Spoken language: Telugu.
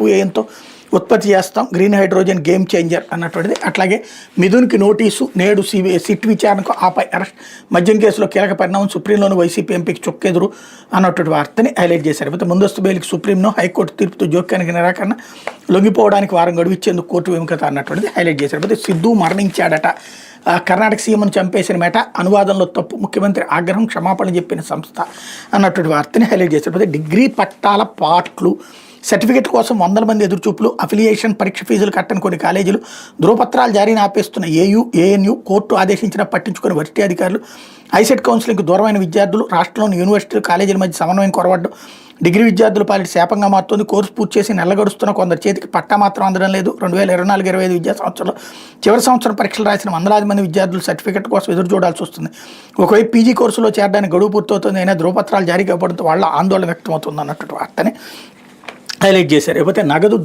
తక్కువ వ్యయంతో ఉత్పత్తి చేస్తాం, గ్రీన్ హైడ్రోజన్ గేమ్ చేంజర్ అన్నటువంటిది. అట్లాగే మిథున్కి నోటీసు, నేడు సిట్ విచారణకు ఆపై అరెస్ట్, మద్యం కేసులో కీలక పరిణామం, సుప్రీంలోని వైసీపీ ఎంపీకి చొక్కెదురు అన్నటువంటి వార్తని హైలైట్ చేశారు. అయితే ముందస్తు బెయిల్కి సుప్రీంను హైకోర్టు తీర్పుతో జోక్యానికి నిరాకరణ, లొంగిపోవడానికి వారం గడువు ఇచ్చేందుకు కోర్టు విముఖత అన్నటువంటిది హైలైట్ చేశారు. అయితే సిద్ధు మరణించాడట, కర్ణాటక సీఎంను చంపేసిన మేట, అనువాదంలో తప్పు, ముఖ్యమంత్రి ఆగ్రహం, క్షమాపణ చెప్పిన సంస్థ అన్నటువంటి వార్తని హైలైట్ చేశారు. అయితే డిగ్రీ పట్టాల పాట్లు, సర్టిఫికెట్ కోసం వందల మంది ఎదురుచూపులు, అఫిలియేషన్ పరీక్ష ఫీజులు కట్టని కొన్ని కాలేజీలు, ధృవపత్రాలు జారీని ఆపేస్తున్న ఏఎన్యూ, కోర్టు ఆదేశించినా పట్టించుకుని వర్సిటీ అధికారులు, ఐసెట్ కౌన్సిలింగ్కు దూరమైన విద్యార్థులు, రాష్ట్రంలోని యూనివర్సిటీలు కాలేజీల మధ్య సమన్వయం కొరవడ్డం, డిగ్రీ విద్యార్థుల పాలిటి శాపంగా మారుతుంది. కోర్సు పూర్తి చేసి నెలగడుస్తున్న కొందరు చేతికి పట్టా మాత్రం అందడం లేదు. 2024-25 విద్యా సంవత్సరంలో చివరి సంవత్సరం పరీక్షలు రాసిన వందలాది మంది విద్యార్థులు సర్టిఫికెట్ కోసం ఎదురు చూడాల్సి వస్తుంది. ఒకవైపు పీజీ కోర్సులో చేరడానికి గడువు పూర్తవుతుంది, అయినా ధృవపత్రాలు జారీ కావడంతో వాళ్ళ ఆందోళన వ్యక్తమవుతుంది అన్నట్టు వార్తని హైలైట్ చేశారు. లేకపోతే నగదు